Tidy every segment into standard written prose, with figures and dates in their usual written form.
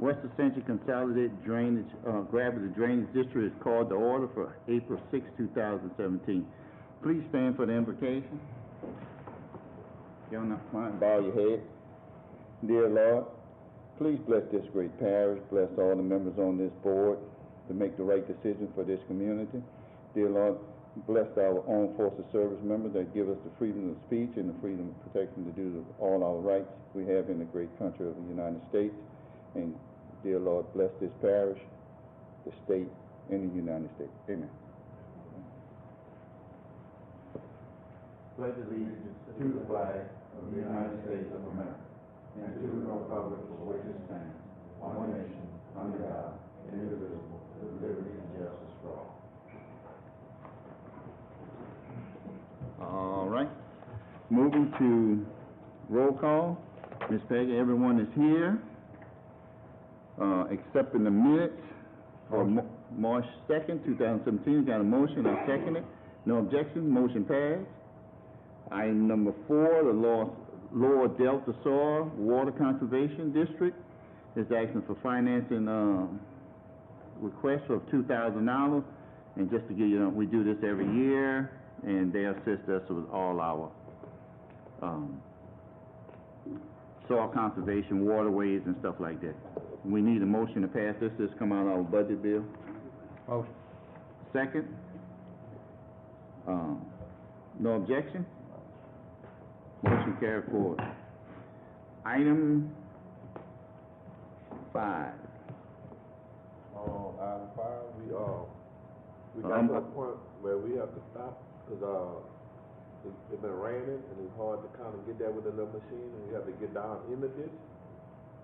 West Ascension Consolidated Drainage, Gravity Drainage District is called to order for April 6, 2017. Please stand for the invocation. You'll not mind, bow your head. Dear Lord, please bless this great parish, bless all the members on this board to make the right decision for this community. Dear Lord, bless our armed forces service members that give us the freedom of speech and the freedom of protection to do all our rights we have in the great country of the United States. And dear Lord, bless this parish, the state, and the United States. Amen. Pledge allegiance to the flag of the United States of America and to the republic for which it stands, one nation, under God, indivisible, with liberty and justice for all. All right. Moving to roll call. Ms. Peggy, everyone is here. Accepting the minutes for March 2nd, 2017. Got a motion. I second it. No objection. Motion passed. Item number 4, the Lower Delta Soil Water Conservation District is asking for financing request of $2,000. And just to give you, we do this every year, and they assist us with all our soil conservation, waterways, and stuff like that. We need a motion to pass this. This come out of our budget bill. Motion. Second. No objection. Motion carried forward. Item 5. Item 5, we got to a point where we have to stop because it's been raining and it's hard to kind of get there with a little machine, and you have to get down in the ditch,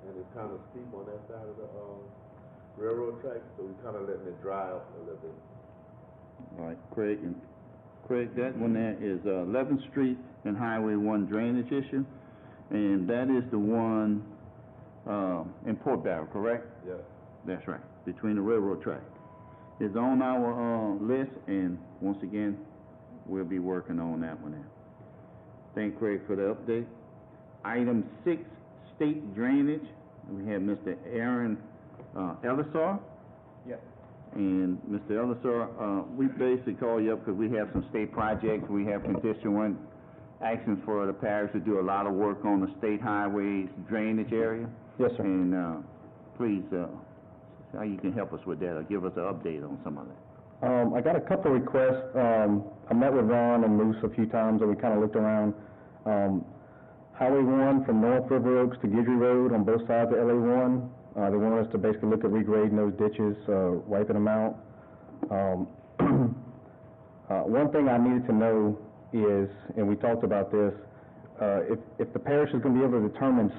and it's kind of steep on that side of the railroad track, so we're kind of letting it dry up a little bit. All right, Craig, that one there is 11th Street and Highway 1 drainage issue, and that is the one in Port Barrel, correct? Yeah. That's right, between the railroad track. It's on our list, and once again, we'll be working on that one there. Thank Craig for the update. Item 6, state drainage. We have Mr. Aaron Ellisar. Yes. And Mr. Ellisar, we basically call you up because we have some state projects. We have constituent actions for the parish to do a lot of work on the state highways drainage area. Yes, sir. And please, how you can help us with that or give us an update on some of that. I got a couple of requests. I met with Ron and Moose a few times, and we kind of looked around. Highway 1 from North River Oaks to Guidry Road on both sides of LA 1. They want us to basically look at regrading those ditches, wiping them out. One thing I needed to know is, and we talked about this, if the parish is going to be able to determine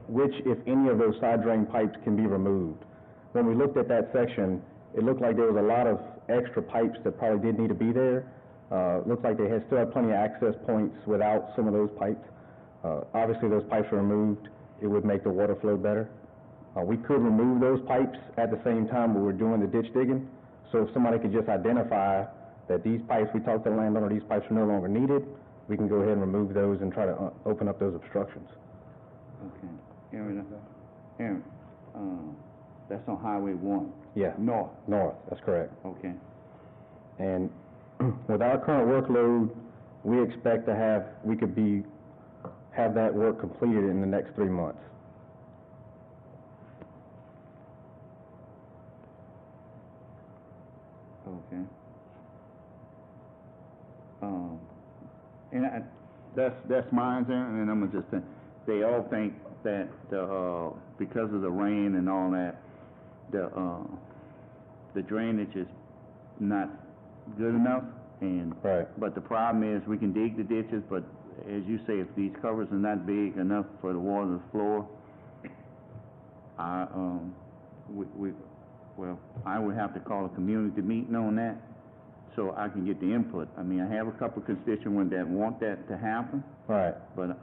which, if any, of those side drain pipes can be removed. When we looked at that section, it looked like there was a lot of extra pipes that probably did need to be there. Looks like they still had plenty of access points without some of those pipes. Obviously, those pipes are removed. It would make the water flow better. We could remove those pipes at the same time when we're doing the ditch digging. So if somebody could just identify that these pipes, we talked to the landowner, these pipes are no longer needed, we can go ahead and remove those and try to open up those obstructions. Okay. Aaron, that's on Highway 1. Yeah. North, that's correct. okay. And with our current workload, we expect to have that work completed in the next 3 months. Okay. And that's mine, and I'm gonna just think they all think that because of the rain and all that, the drainage is not good enough, and right. But the problem is we can dig the ditches, but as you say, if these covers are not big enough for the water to flow, I would have to call a community meeting on that so I can get the input. I mean, I have a couple of constituents that want that to happen. Right. But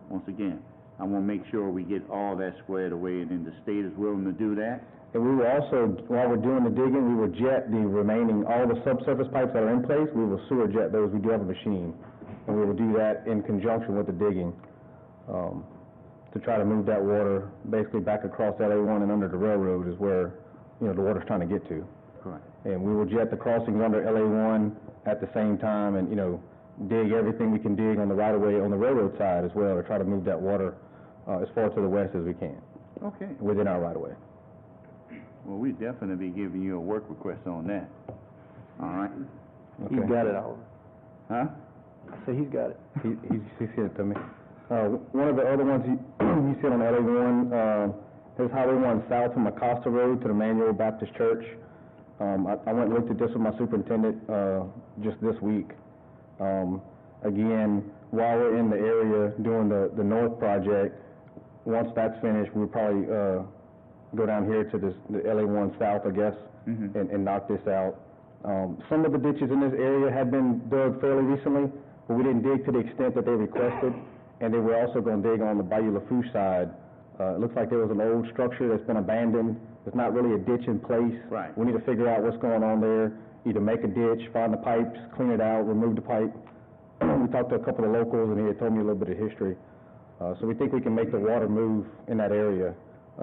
once again, I want to make sure we get all that squared away, and then the state is willing to do that. And we will also, while we're doing the digging, we will jet the remaining, all the subsurface pipes that are in place, we will sewer jet those. We do have a machine, and we will do that in conjunction with the digging. to try to move that water basically back across LA1 and under the railroad is where, you know, the water's trying to get to. Correct. And we will jet the crossings under LA1 at the same time and, you know, dig everything we can dig on the right-of-way on the railroad side as well to try to move that water as far to the west as we can Okay. within our right-of-way. Well, we definitely be giving you a work request on that. All right? Okay. He's got it, Oliver. Huh? I say he's got it. He sent it to me. One of the other ones he said on LA1, is Highway 1 south from Acosta Road to the Emmanuel Baptist Church. I went and looked at this with my superintendent just this week. Again, while we're in the area doing the North project, once that's finished, we'll probably go down here to the LA1 south, I guess, and knock this out. Some of the ditches in this area have been dug fairly recently, but we didn't dig to the extent that they requested, and they were also going to dig on the Bayou Lafourche side. It looks like there was an old structure that's been abandoned. There's not really a ditch in place. Right. We need to figure out what's going on there, either make a ditch, find the pipes, clean it out, remove the pipe. We talked to a couple of locals, and he had told me a little bit of history. So we think we can make the water move in that area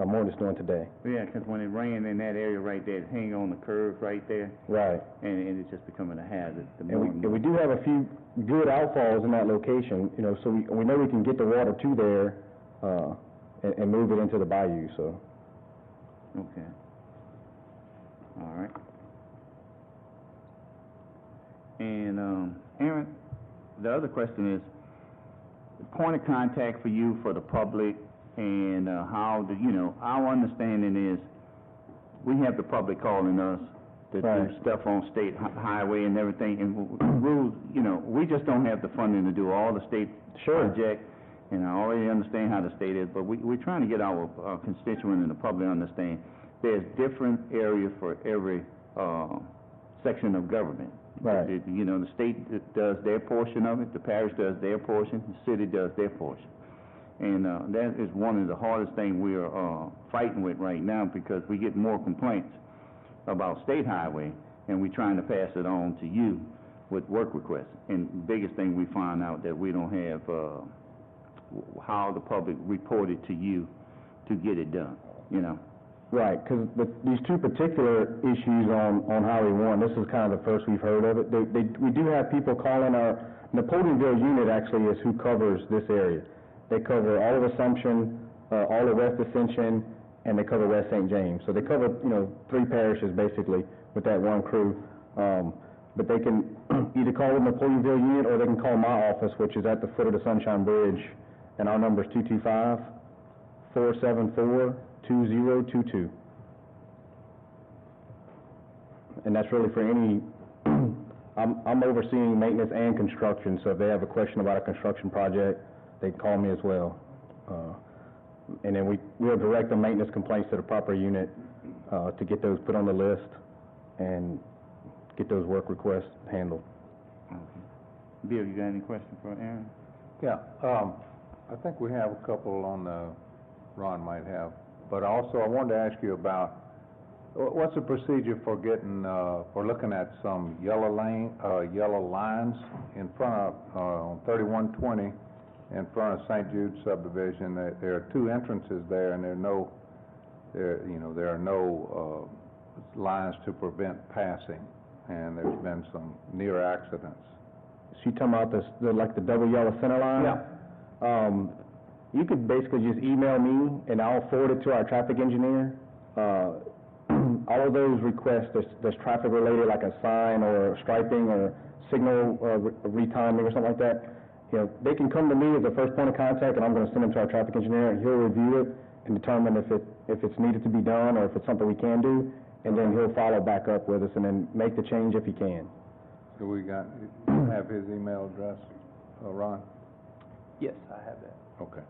more than it's doing today. Yeah, because when it rained in that area right there, it hang on the curve right there, Right. and it's just becoming a hazard. And we do have a few good outfalls in that location, you know, so we know we can get the water to there and move it into the bayou, so. Okay. All right. And, Aaron, the other question is, the point of contact for you, for the public, and how, our understanding is, we have the public calling us to Right. do stuff on state highway and everything, and rules, we just don't have the funding to do all the state Sure. project, and I already understand how the state is, but we're trying to get our constituent and the public to understand there's different areas for every section of government. Right. The state does their portion of it, the parish does their portion, the city does their portion. And that is one of the hardest things we are fighting with right now, because we get more complaints about state highway, and we're trying to pass it on to you with work requests. And the biggest thing we find out that we don't have how the public reported to you to get it done, Right, because these two particular issues on Highway 1, this is kind of the first we've heard of it. We do have people calling. Our Napoleonville unit actually is who covers this area. They cover all of Assumption, all of West Ascension, and they cover West St. James. So they cover, 3 parishes basically with that one crew. But they can either call the Napoleonville unit, or they can call my office, which is at the foot of the Sunshine Bridge, and our number is 225-474-2022. And that's really for any, I'm overseeing maintenance and construction, so if they have a question about a construction project, they can call me as well. And then we'll direct the maintenance complaints to the proper unit to get those put on the list and get those work requests handled. Okay. Bill, you got any questions for Aaron? Yeah, I think we have a couple on Ron might have, but also I wanted to ask you about what's the procedure for getting for looking at some yellow lines in front of on 3120 in front of St. Jude subdivision. There are 2 entrances there, and there are no lines to prevent passing, and there's been some near accidents. So you talking about the double yellow center line? Yeah. You could basically just email me, and I'll forward it to our traffic engineer. All of those requests that's traffic related, like a sign or striping or signal retiming or something like that, they can come to me as the first point of contact, and I'm going to send them to our traffic engineer, and he'll review it and determine if it's needed to be done or if it's something we can do, and then he'll follow back up with us and then make the change if he can. So we have his email address, Ron? Yes, I have that. Okay.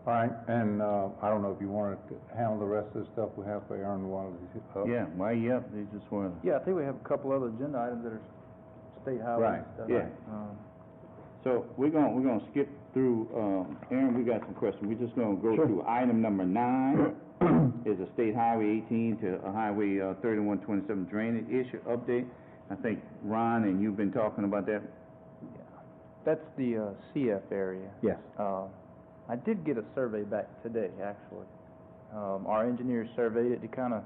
All right, and I don't know if you wanted to handle the rest of the stuff we have for Aaron while he's up. Yeah, why you up? They just want to... Yeah, I think we have a couple other agenda items that are state highway Right, stuff. yeah. So we're gonna skip through, Aaron, we got some questions. We're just gonna go Sure. through item number 9, is a State Highway 18 to a Highway 3127 drainage issue update. I think Ron and you've been talking about that. That's the CF area. Yes. I did get a survey back today, actually. Our engineers surveyed it to kind of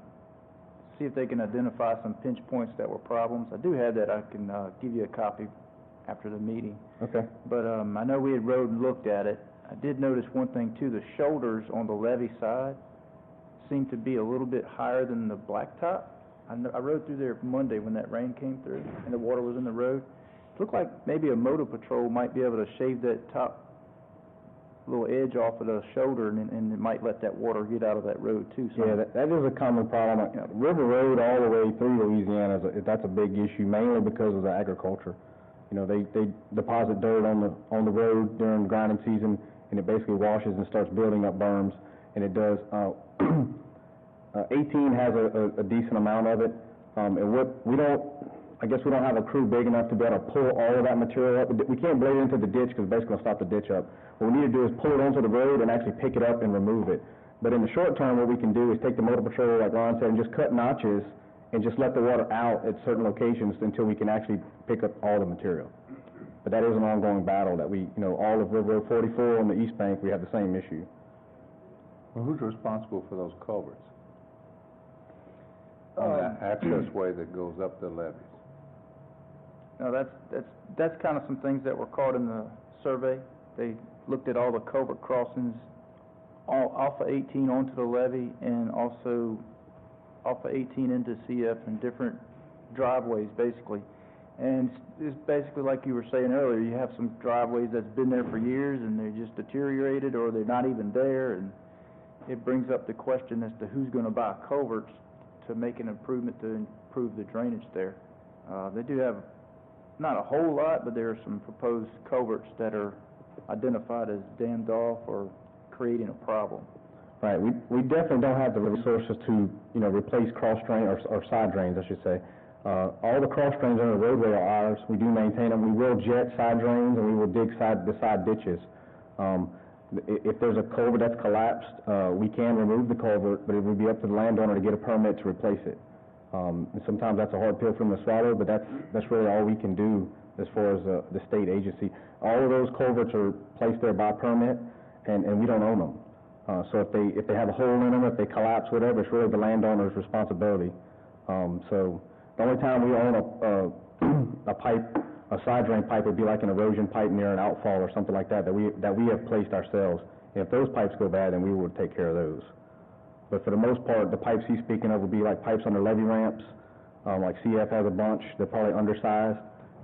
see if they can identify some pinch points that were problems. I do have that. I can give you a copy after the meeting. Okay. But I know we had rode and looked at it. I did notice one thing too, the shoulders on the levee side seem to be a little bit higher than the blacktop. I rode through there Monday when that rain came through and the water was in the road. It looked like maybe a motor patrol might be able to shave that top little edge off of the shoulder, and it might let that water get out of that road too. So Yeah, that is a common problem. River Road all the way through Louisiana, that's a big issue, mainly because of the agriculture. You know, they deposit dirt on the road during grinding season, and it basically washes and starts building up berms, and it does. 18 has a decent amount of it, and I guess we don't have a crew big enough to be able to pull all of that material up. We can't blade it into the ditch because it's basically going to stop the ditch up. What we need to do is pull it onto the road and actually pick it up and remove it. But in the short term, what we can do is take the motor patrol, like Ron said, and just cut notches and just let the water out at certain locations until we can actually pick up all the material. But that is an ongoing battle that all of River Road 44 on the East Bank, we have the same issue. Well, who's responsible for those culverts? On that access way that goes up the levees? no, that's kind of some things that were caught in the survey. They looked at all the culvert crossings off of 18 onto the levee, and also off of 18 into CF and different driveways, basically. And it's basically like you were saying earlier, you have some driveways that's been there for years and they're just deteriorated, or they're not even there, and it brings up the question as to who's going to buy culverts to make an improvement to improve the drainage there. They do have not a whole lot, but there are some proposed culverts that are identified as dammed off or creating a problem. Right, we definitely don't have the resources to, replace cross drain or side drains, I should say. All the cross drains on the roadway are ours. We do maintain them. We will jet side drains, and we will dig the side ditches. If there's a culvert that's collapsed, we can remove the culvert, but it would be up to the landowner to get a permit to replace it. And sometimes that's a hard pill for them to swallow, but that's really all we can do as far as the state agency. All of those culverts are placed there by permit, and we don't own them. So if they have a hole in them, if they collapse, whatever, it's really the landowner's responsibility. So the only time we own a pipe, a side drain pipe, would be like an erosion pipe near an outfall or something like that we have placed ourselves. And if those pipes go bad, then we would take care of those. But for the most part, the pipes he's speaking of would be like pipes under levee ramps. Like CF has a bunch. They're probably undersized,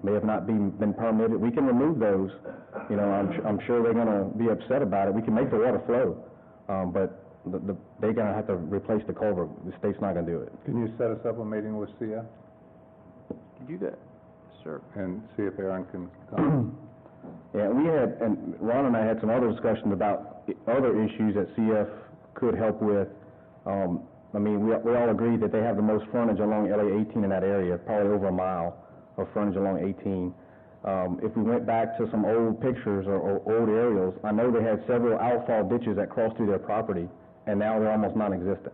may have not been permitted. We can remove those. I'm sure they're going to be upset about it. We can make the water flow, but they're going to have to replace the culvert. The state's not going to do it. Can you set us up a meeting with CF Can you do that? Yes, sir. and see if Aaron can come? Yeah, and Ron and I had some other discussions about other issues that CF could help with. We all agree that they have the most frontage along LA 18 in that area, probably over a mile of frontage along 18. If we went back to some old pictures or old aerials, I know they had several outfall ditches that crossed through their property, and now they're almost non-existent.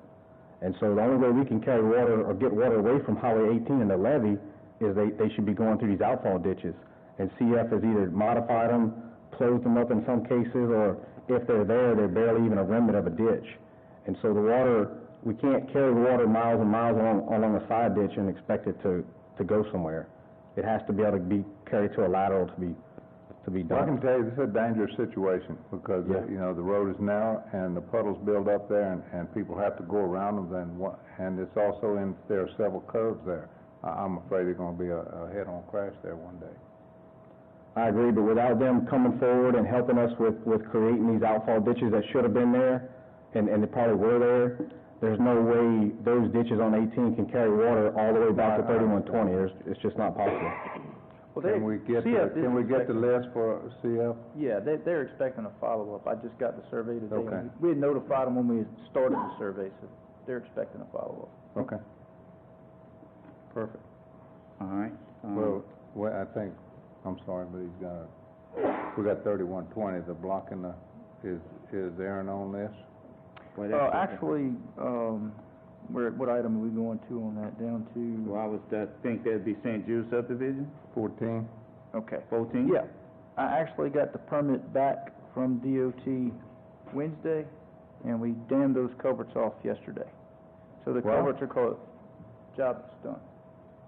And so the only way we can carry water or get water away from Highway 18 and the levee is they should be going through these outfall ditches. And CF has either modified them, closed them up in some cases, or if they're there, they're barely even a remnant of a ditch. And so the water, we can't carry the water miles and miles along a side ditch and expect it to go somewhere. It has to be able to be carried to a lateral to be Well, I done. can tell you, this is a dangerous situation because, Yeah. the road is narrow and the puddles build up there and people have to go around them and it's also there are several curves there. I'm afraid there's going to be a head-on crash there one day. I agree, but without them coming forward and helping us with creating these outfall ditches that should have been there, and they probably were there, there's no way those ditches on 18 can carry water all the way back to 3120. It's just not possible. Well, Can we get the list for CF? Yeah, they're expecting a follow-up. I just got the survey today. Okay. We had notified them when we started the survey, so they're expecting a follow-up. Okay. Perfect. All right. Well, I think, I'm sorry, but we got 3120, the blocking is Aaron on this? Actually, what item are we going to on that, down to? Well, I would think that'd be St. Jude subdivision, 14? Okay. 14? Yeah, I actually got the permit back from DOT Wednesday, and we dammed those culverts off yesterday. So the Wow. culverts are closed. Job is done.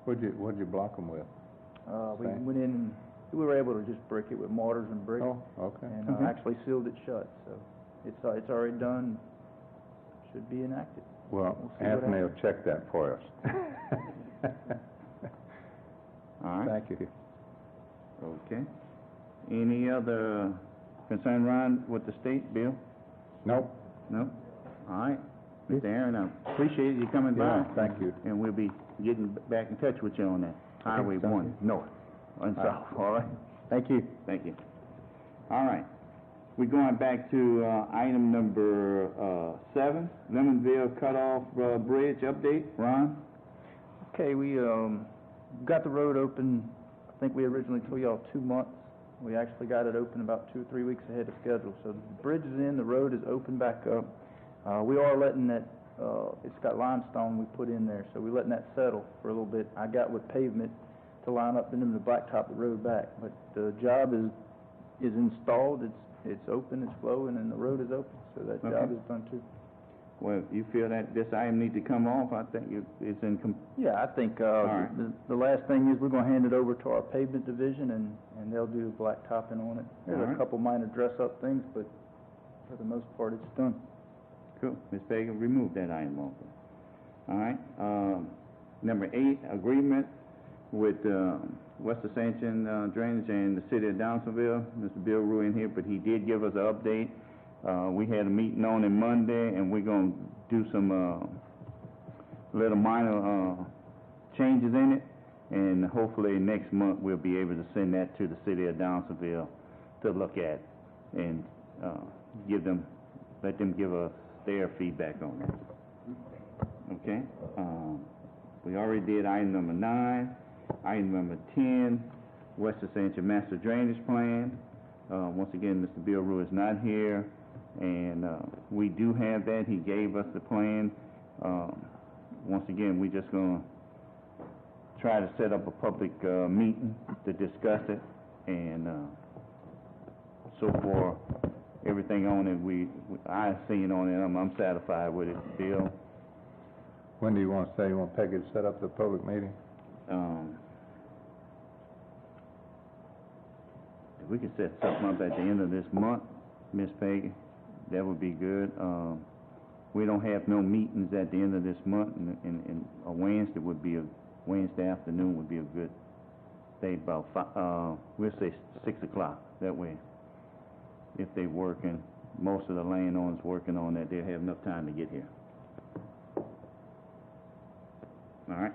What'd you block them with? We Same? went in and we were able to just brick it with mortars and bricks, Oh, okay. and Mhm. actually sealed it shut. So it's already done. Should be enacted. Well, We'll see what Anthony will check that for us. All right, Thank you. okay. Any other concern, Ron, with the state, Bill? Nope. No? All right. Mr. Aaron, I appreciate you coming by. Yeah, thank you. And we'll be getting back in touch with you on that. Highway sounds 1, north and All right. south, all right? Thank you. Thank you. All right. We're going back to item number 7, Lemonville Cutoff Bridge update. Ron? Okay, we got the road open. I think we originally told y'all 2 months. We actually got it open about 2 or 3 weeks ahead of schedule. So the bridge is in, the road is open back up. We are letting that, it's got limestone we put in there, so we're letting that settle for a little bit. I got with pavement to line up and then the blacktop the road back. But the job is installed, it's open, it's flowing, and the road is open. So that job Okay. is done too. Well, you feel that this item need to come off? I think it's in, Yeah, I think right. the last thing is we're going to hand it over to our pavement division, and they'll do the blacktopping on it. There's All right. a couple minor dress-up things, but for the most part, it's done. cool. Ms. Fagan, remove that item off. All right. Number 8, agreement with West Ascension Drainage and the City of Downsonville. Mr. Bill Rue in here, but he did give us an update. We had a meeting on it Monday, and we're going to do some little minor changes in it, and hopefully next month we'll be able to send that to the City of Downsonville to look at and let them give us their feedback on that. Okay? We already did item number 9. Item number 10, West Ascension Master Drainage Plan. Once again, Mr. Bill Rue is not here, and we do have that. He gave us the plan. Once again, we're just going to try to set up a public meeting to discuss it, and so far, everything on it, I've seen on it, I'm satisfied with it. Bill? When do you want to say? You want Peggy to set up the public meeting? If we could set something up at the end of this month, Miss Peggy, that would be good. We don't have no meetings at the end of this month, and a Wednesday afternoon would be a good day, about we'll say 6 o'clock. That way, if they're working, most of the landowners working on that, they'll have enough time to get here. All right.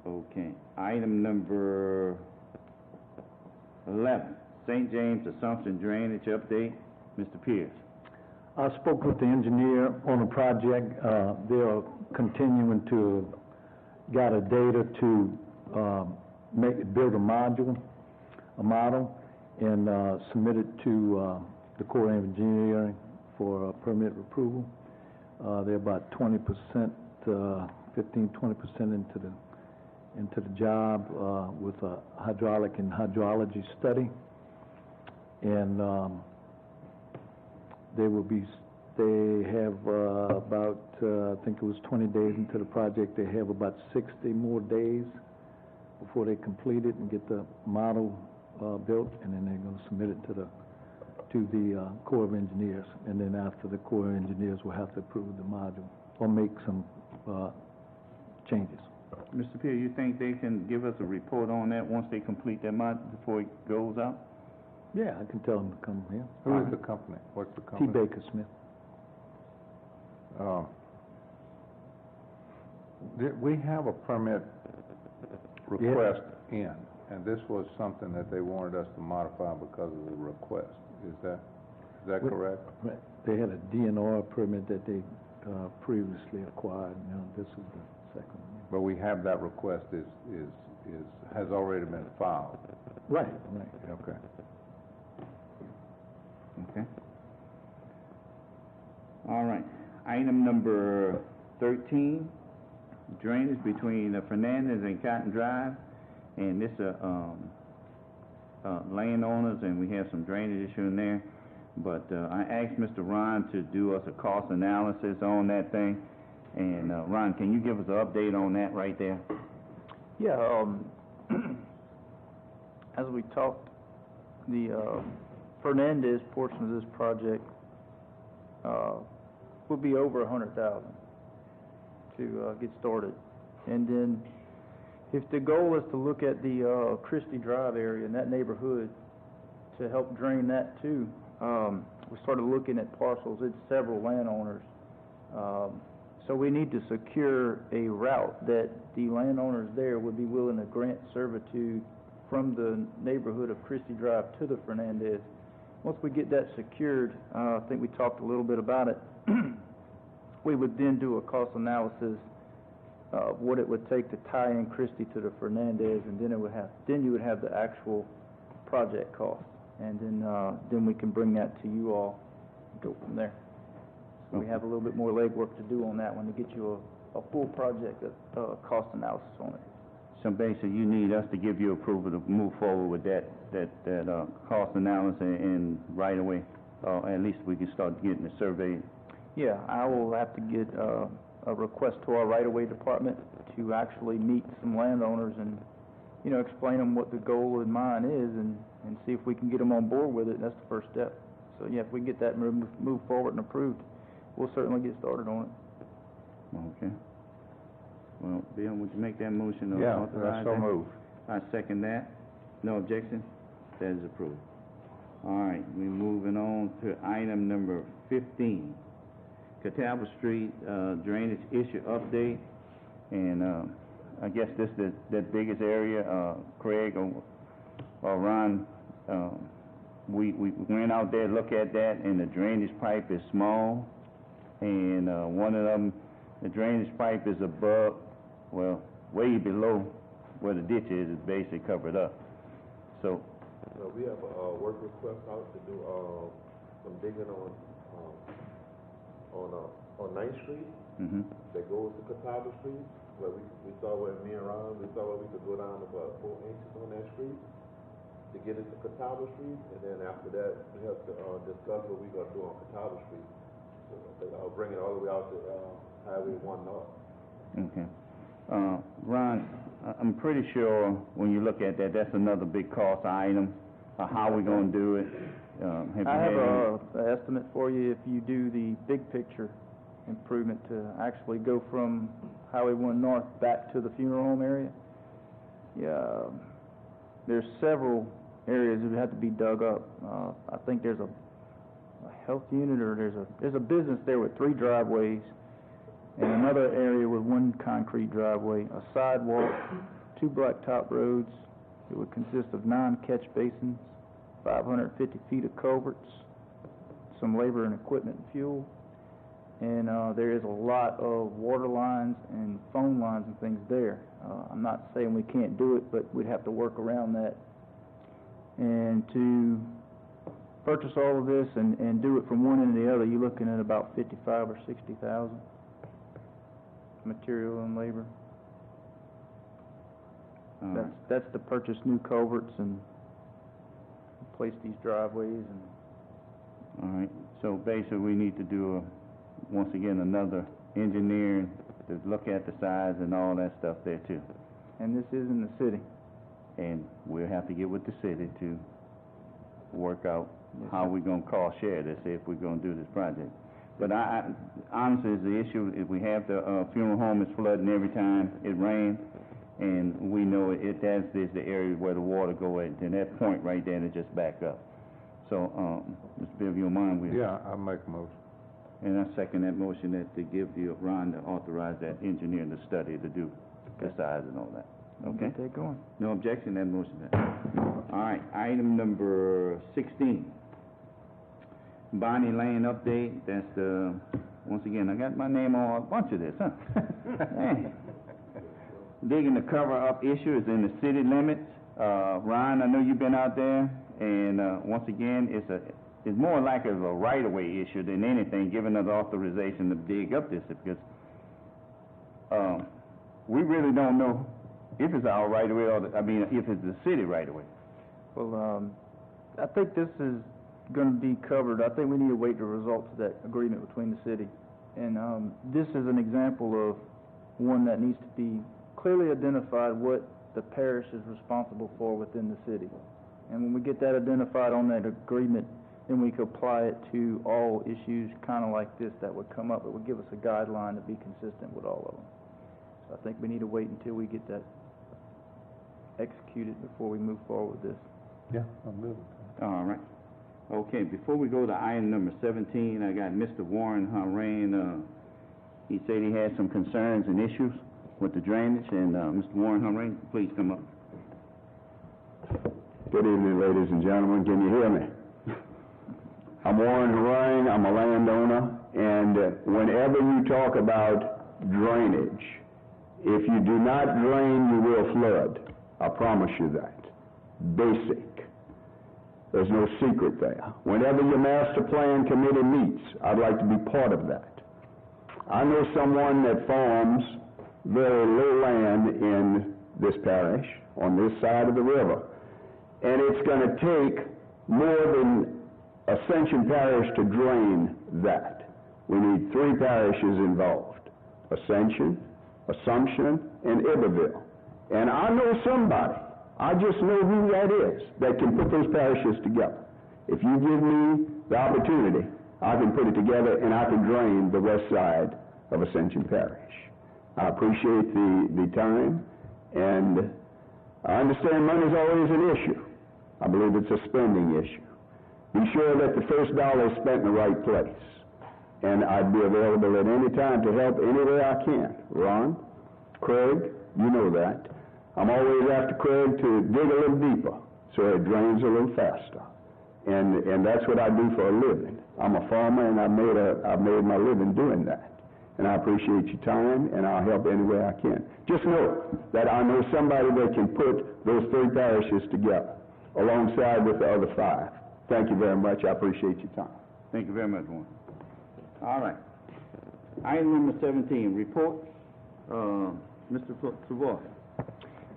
Okay. Item number 11, St. James Assumption Drainage Update. Mr. Pierce. I spoke with the engineer on the project. They're continuing to got a data to build a model, and submit it to the Corps of Engineering for permit approval. They're about 20%, 15-20% into the job with a hydraulic and hydrology study, and they have about, I think it was 20 days into the project. They have about 60 more days before they complete it and get the model built, and then they're going to submit it to the Corps of Engineers. And then after the Corps of Engineers will have to approve the module or make some changes. Mr. Pierce, you think they can give us a report on that once they complete their model before it goes out? Yeah, I can tell them to come here. Who is the company? What's the T. company? Baker Smith. We have a permit request in, and this was something that they wanted us to modify because of the request. Is that correct? Right. They had a DNR permit that they previously acquired. Now this is the second one. But we have that request has already been filed. Right. Okay. Okay. All right. Item number 13, drainage between Fernandez and Cotton Drive. And this landowners, and we have some drainage issue in there. But I asked Mr. Ron to do us a cost analysis on that thing. And Ron, can you give us an update on that right there? Yeah, as we talked, the Fernandez portion of this project will be over $100,000 to get started. And then if the goal is to look at the Christie Drive area in that neighborhood to help drain that too, we started looking at parcels. It's several landowners. So we need to secure a route that the landowners there would be willing to grant servitude from the neighborhood of Christie Drive to the Fernandez. Once we get that secured, I think we talked a little bit about it, we would then do a cost analysis of what it would take to tie in Christie to the Fernandez, and then you would have the actual project cost, and then we can bring that to you all and go from there. So we have a little bit more legwork to do on that one to get you a full project cost analysis on it. So basically, you need us to give you approval to move forward with that cost analysis and right away. At least we can start getting the survey. Yeah, I will have to get a request to our right-of-way department to actually meet some landowners and, you know, explain them what the goal in mind is and see if we can get them on board with it. That's the first step. So, yeah, if we get that moved forward and approved, we'll certainly get started on it. Okay. Well, Bill, would you make that motion? Yeah, authorize so that? move. I second that. No objection? That is approved. All right, we're moving on to item number 15. Catawba Street drainage issue update. And I guess this is that biggest area, Craig or Ron, we went out there, look at that, and the drainage pipe is small. And one of them, the drainage pipe is above, well, way below where the ditch is basically covered up. So we have a work request out to do some digging on 9th Street that goes to Catawba Street. Where we saw where me and Ron, we saw where we could go down about 4 inches on that street to get into Catawba Street, and then after that we have to discuss what we're gonna do on Catawba Street. So I'll bring it all the way out to Highway 1 North. okay. Ron, I'm pretty sure when you look at that, that's another big cost item. How we going to do it? I have an estimate for you if you do the big picture improvement to actually go from Highway 1 North back to the funeral home area. Yeah, there's several areas that have to be dug up. I think there's a health unit, or there's a business there with 3 driveways, and another area with 1 concrete driveway, a sidewalk, 2 blacktop roads. It would consist of 9 catch basins, 550 feet of culverts, some labor and equipment and fuel, and there is a lot of water lines and phone lines and things there. I'm not saying we can't do it, but we'd have to work around that. And to purchase all of this and do it from one end to the other, you're looking at about $55,000 or $60,000, material and labor. That's to purchase new culverts and replace these driveways. And All right. So basically, we need to do once again another engineering to look at the size and all that stuff there too. And this is in the city. And we'll have to get with the city to work out how we're going to cost share this if we're going to do this project. But I honestly, the issue is we have the funeral home is flooding every time it rains, and we know that is the area where the water go at, and that point right there, it just back up. So, Mr. Bill, if you don't mind, Yeah, I'll make a motion. and I second that motion that to give you, Ron, to authorize that engineer to study to do the size and all that. Okay? Get that going. No objection, that motion passed. All right, item number 16. Bonnie Lane update, that's the, once again, I got my name on a bunch of this, huh? Man. Digging the cover-up issue is in the city limits. Ron, I know you've been out there, and once again, it's more like a right-of-way issue than anything, giving us authorization to dig up this, because we really don't know if it's our right-of-way or, if it's the city right-of-way. Well, I think this is gonna be covered. I think we need to wait the results of that agreement between the city. And, this is an example of one that needs to be clearly identified what the parish is responsible for within the city. And when we get that identified on that agreement, then we can apply it to all issues kind of like this that would come up. It would give us a guideline to be consistent with all of them. So I think we need to wait until we get that executed before we move forward with this. Yeah, I'm good with that. All right. Okay, before we go to item number 17, I got Mr. Warren Harain. He said he had some concerns and issues with the drainage, and Mr. Warren Harain, please come up. Good evening, ladies and gentlemen. Can you hear me? I'm Warren Harain. I'm a landowner, and whenever you talk about drainage, if you do not drain, you will flood. I promise you that. Basic. There's no secret there. Whenever your master plan committee meets, I'd like to be part of that. I know someone that farms very low land in this parish, on this side of the river, and it's going to take more than Ascension Parish to drain that. We need 3 parishes involved: Ascension, Assumption, and Iberville. And I know somebody, I just know who that is, that can put those parishes together. If you give me the opportunity, I can put it together and I can drain the west side of Ascension Parish. I appreciate the time, and I understand money is always an issue. I believe it's a spending issue. Be sure that the first dollar is spent in the right place. And I'd be available at any time to help any way I can. Ron, Craig, you know that. I'm always after Craig to dig a little deeper so it drains a little faster. And that's what I do for a living. I'm a farmer, and I've made my living doing that. And I appreciate your time, and I'll help any way I can. Just know that I know somebody that can put those 3 parishes together alongside with the other 5. Thank you very much. I appreciate your time. Thank you very much, Warren. All right. Item number 17, report. Mr. Savoy.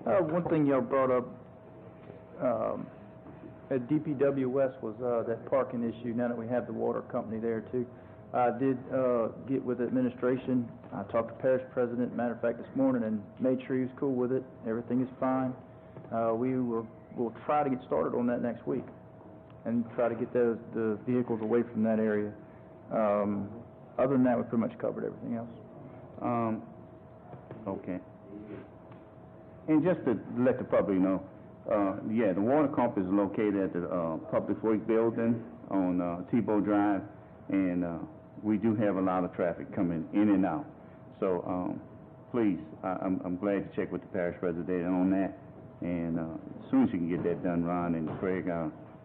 One thing y'all brought up at DPW West was that parking issue, now that we have the water company there too. I did get with administration. I talked to Parish President, matter of fact, this morning, and made sure he was cool with it. Everything is fine. We'll try to get started on that next week and try to get the vehicles away from that area. Other than that, we pretty much covered everything else. Okay. And just to let the public know, the water company is located at the Public Works Building on Tebow Drive, and we do have a lot of traffic coming in and out. So please, I'm glad to check with the parish president on that, and as soon as you can get that done, Ron and Craig,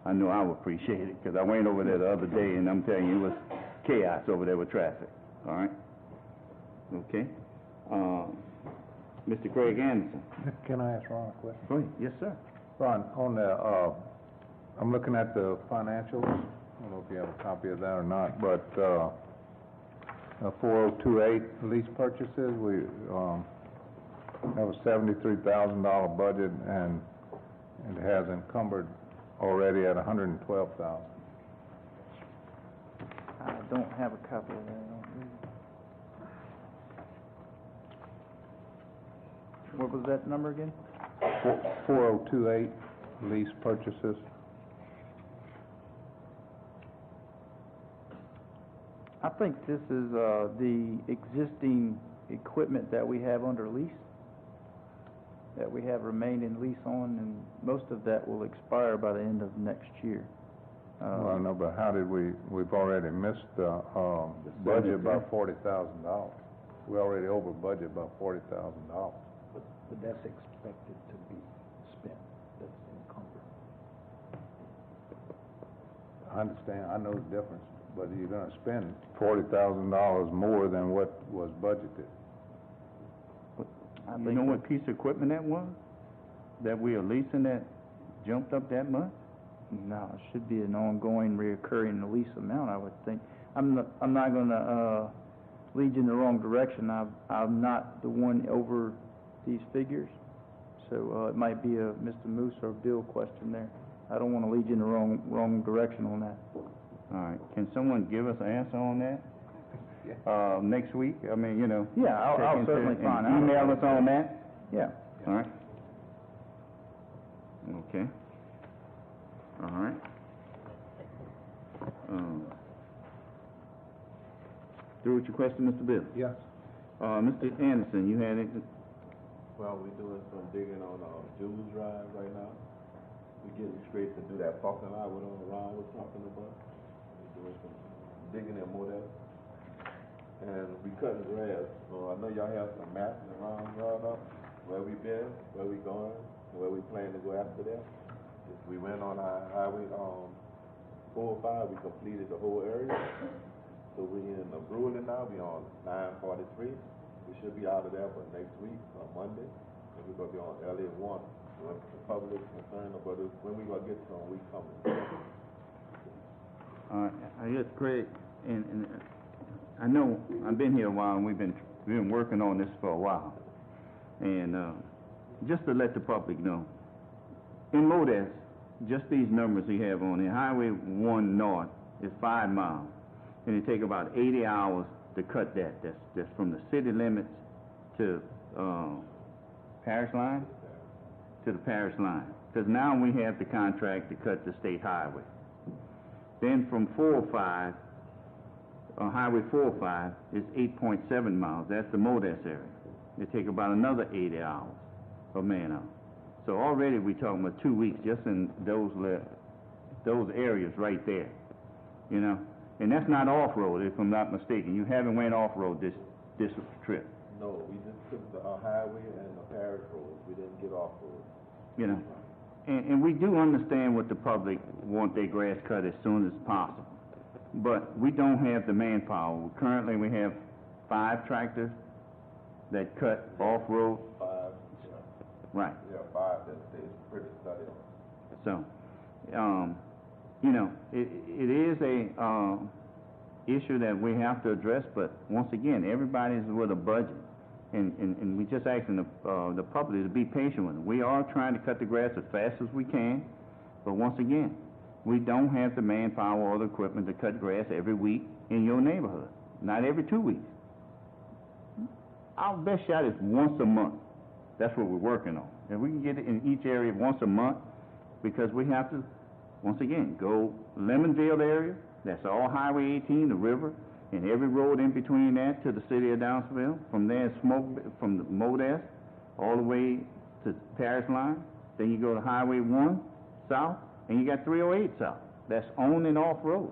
I know I would appreciate it, because I went over there the other day, and I'm telling you, it was chaos over there with traffic. All right? Okay. Mr. Craig Anderson. Can I ask Ron a question? Go ahead. Yes, sir. Ron, on the, I'm looking at the financials. I don't know if you have a copy of that or not, but 4028 lease purchases, we have a $73,000 budget, and it has encumbered already at $112,000. I don't have a copy of that. What was that number again? 4028 lease purchases. I think this is the existing equipment that we have under lease, that we have remained in lease on, and most of that will expire by the end of next year. Well, I know, but how did we've already missed the budget by $40,000. We already over budget by $40,000. But that's expected to be spent, that's encumbered. I understand, I know the difference, but you're gonna spend $40,000 more than what was budgeted. You know what piece of equipment that was? That we are leasing that jumped up that much? No, it should be an ongoing, reoccurring lease amount, I would think. I'm not gonna lead you in the wrong direction. I'm not the one over these figures, so it might be a Mr. Moose or Bill question there. I don't want to lead you in the wrong direction on that. All right, can someone give us an answer on that? Next week, I mean, you know. Yeah, I'll certainly find out. Email us on that? Yeah. All right. Okay. All right. Through with your question, Mr. Bill. Yes. Mr. Anderson, you had anything? Well, we're doing some digging on, Jules Drive right now. We're getting straight to do that parking lot what Ron was talking about. We're doing some digging and more that. And we cutting grass, so I know y'all have some maps around y'all up, where we been, where we going, and where we plan to go after that. If we went on our highway, 4 or 5, we completed the whole area. So we in the Brewing now, we on 943. We should be out of there by next week, on Monday. And we're gonna be on LA 1. So if the public is concerned about it, when we gonna get some, we coming. I guess, Craig, and I know I've been here a while, and we've been working on this for a while. And just to let the public know, in Modesto, just these numbers we have on here, Highway 1 North is 5 miles, and it take about 80 hours to cut that. That's from the city limits to parish line, to the parish line. Because now we have the contract to cut the state highway. Then from 405, Highway 405 is 8.7 miles. That's the Modesto area. It take about another 80 hours of man-hour. So already we're talking about 2 weeks just in those areas right there, you know. And that's not off-road, if I'm not mistaken. You haven't went off-road this trip. No, we just took the highway and the parish road. We didn't get off road. You know. And we do understand what the public want their grass cut as soon as possible. But we don't have the manpower. Currently we have 5 tractors that cut off-road. 5, yeah. Right. Yeah, 5 that stays pretty study on. So, you know, it is a issue that we have to address, but once again, everybody's with a budget. And we just asking the public to be patient with it. We are trying to cut the grass as fast as we can, but once again, we don't have the manpower or the equipment to cut grass every week in your neighborhood, not every 2 weeks. Our best shot is once a month. That's what we're working on. If we can get it in each area once a month, because we have to, once again, go Lemonville area, that's all Highway 18, the river, and every road in between that to the city of Downsville. From there, from the Modesto all the way to Parish Line. Then you go to Highway 1 south, and you got 308 south. That's on and off road.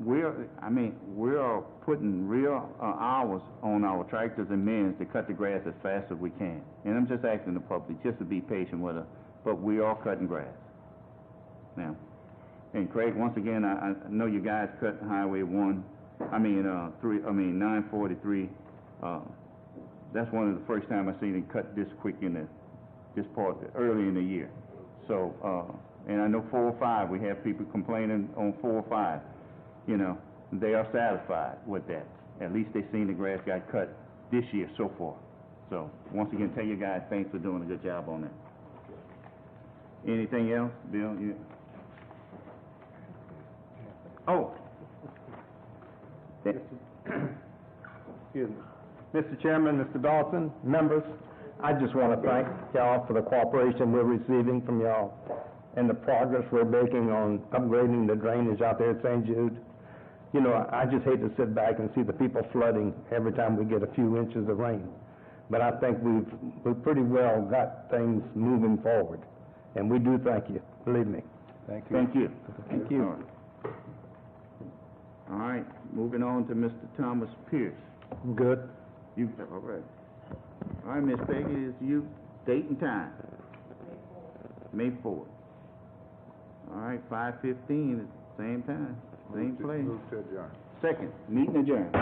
We are putting real hours on our tractors and men to cut the grass as fast as we can. And I'm just asking the public just to be patient with us, but we are cutting grass now. And Craig, once again, I know you guys cut Highway 943. That's one of the first time I seen it cut this quick in this part early in the year. So, and I know 405, we have people complaining on 405. You know, they are satisfied with that. At least they seen the grass got cut this year so far. So, once again, tell you guys thanks for doing a good job on that. Anything else, Bill? Oh. Excuse me. Mr. Chairman, Mr. Dawson, members, I just want to thank y'all for the cooperation we're receiving from y'all and the progress we're making on upgrading the drainage out there at St. Jude. You know, I just hate to sit back and see the people flooding every time we get a few inches of rain. But I think we've pretty well got things moving forward. And we do thank you, believe me. Thank you. Thank you. Thank you. All right, moving on to Mr. Thomas Pierce. Good. All right. All right, Miss Peggy, it's you. Date and time. May 4th. All right, 5:15 at the same time, same place. Move to adjourn. Second, meeting adjourned.